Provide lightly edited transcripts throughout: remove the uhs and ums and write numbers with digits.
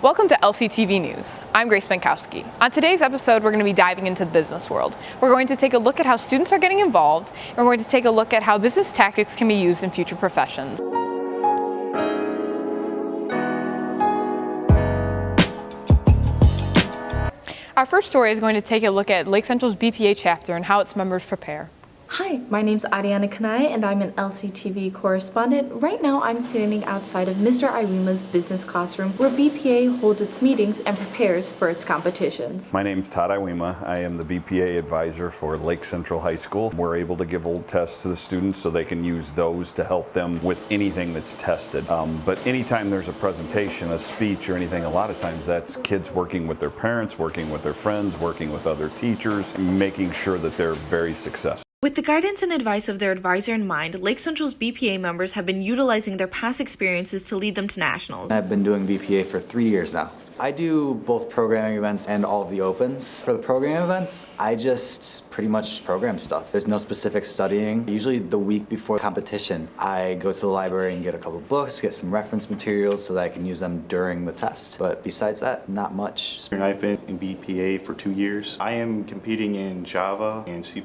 Welcome to LCTV News. I'm Grace Bentkowski. On today's episode, we're going to be diving into the business world. We're going to take a look at how students are getting involved, and we're going to take a look at how business tactics can be used in future professions. Our first story is going to take a look at Lake Central's BPA chapter and how its members prepare. Hi, my name's Ariana Kanaya and I'm an LCTV correspondent. Right now I'm standing outside of Mr. Iwima's business classroom where BPA holds its meetings and prepares for its competitions. My name's Todd Iwima. I am the BPA advisor for Lake Central High School. We're able to give old tests to the students so they can use those to help them with anything that's tested. But anytime there's a presentation, a speech or anything, a lot of times that's kids working with their parents, working with their friends, working with other teachers, making sure that they're very successful. With the guidance and advice of their advisor in mind, Lake Central's BPA members have been utilizing their past experiences to lead them to nationals. I've been doing BPA for 3 years now. I do both programming events and all of the opens. For the programming events, I just pretty much program stuff. There's no specific studying. Usually the week before competition, I go to the library and get a couple books, get some reference materials so that I can use them during the test. But besides that, not much. I've been in BPA for 2 years. I am competing in Java and C++.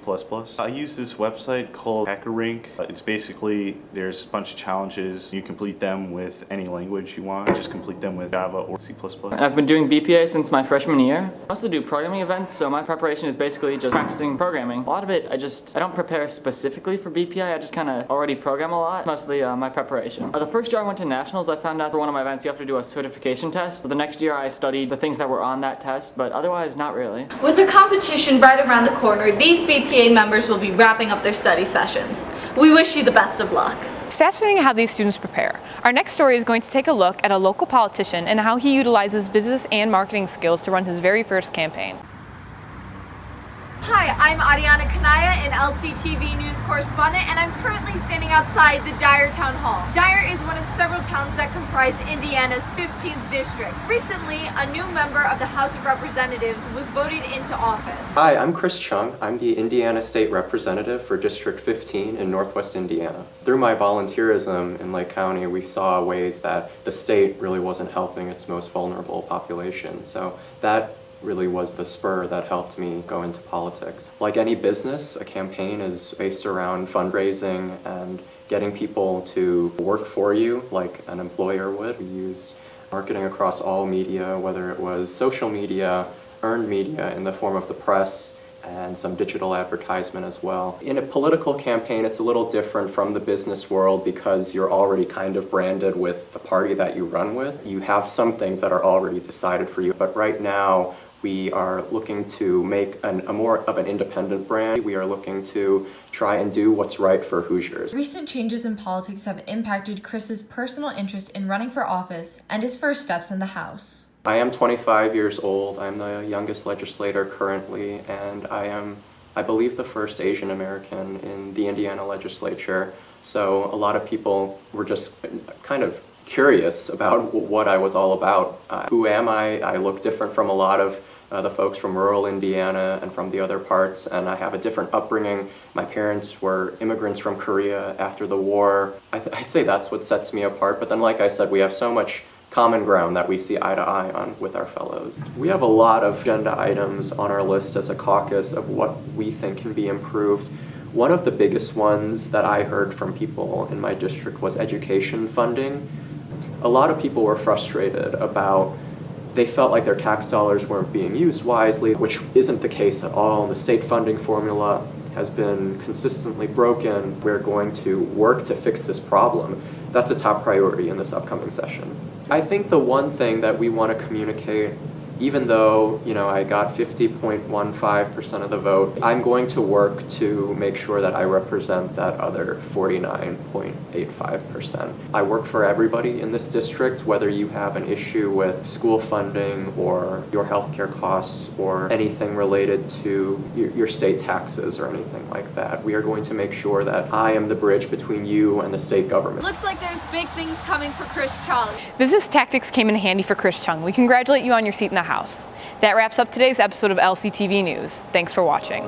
I use this website called HackerRank. It's basically, there's a bunch of challenges. You complete them with any language you want. Just complete them with Java or C++. I've been doing BPA since my freshman year. I also do programming events, so my preparation is basically just practicing programming. A lot of it, I don't prepare specifically for BPA, I just kind of already program a lot, mostly my preparation. The first year I went to nationals, I found out for one of my events you have to do a certification test. So the next year I studied the things that were on that test, but otherwise not really. With the competition right around the corner, these BPA members will be wrapping up their study sessions. We wish you the best of luck. It's fascinating how these students prepare. Our next story is going to take a look at a local politician and how he utilizes business and marketing skills to run his very first campaign. Hi, I'm Ariana Kanaya, an LCTV News correspondent, and I'm currently standing outside the Dyer Town Hall. Dyer is one of several towns that comprise Indiana's 15th district. Recently, a new member of the House of Representatives was voted into office. Hi, I'm Chris Chung. I'm the Indiana State Representative for District 15 in Northwest Indiana. Through my volunteerism in Lake County, we saw ways that the state really wasn't helping its most vulnerable population. So that really was the spur that helped me go into politics. Like any business, a campaign is based around fundraising and getting people to work for you like an employer would. We used marketing across all media, whether it was social media, earned media in the form of the press, and some digital advertisement as well. In a political campaign, it's a little different from the business world because you're already kind of branded with the party that you run with. You have some things that are already decided for you, but right now, we are looking to make a more of an independent brand. We are looking to try and do what's right for Hoosiers. Recent changes in politics have impacted Chris's personal interest in running for office and his first steps in the House. I am 25 years old. I'm the youngest legislator currently, and I believe, the first Asian American in the Indiana legislature. So a lot of people were just kind of curious about what I was all about. Who am I? I look different from a lot of the folks from rural Indiana and from the other parts, and I have a different upbringing. My parents were immigrants from Korea after the war. I'd say that's what sets me apart, but then like I said, we have so much common ground that we see eye to eye on with our fellows. We have a lot of agenda items on our list as a caucus of what we think can be improved. One of the biggest ones that I heard from people in my district was education funding. A lot of people were frustrated about, they felt like their tax dollars weren't being used wisely, which isn't the case at all. The state funding formula has been consistently broken. We're going to work to fix this problem. That's a top priority in this upcoming session. I think the one thing that we want to communicate, even though, I got 50.15% of the vote, I'm going to work to make sure that I represent that other 49.85%. I work for everybody in this district, whether you have an issue with school funding or your healthcare costs or anything related to your state taxes or anything like that. We are going to make sure that I am the bridge between you and the state government. Looks like there's big things coming for Chris Chung. Business tactics came in handy for Chris Chung. We congratulate you on your seat in the House. That wraps up today's episode of LCTV News. Thanks for watching.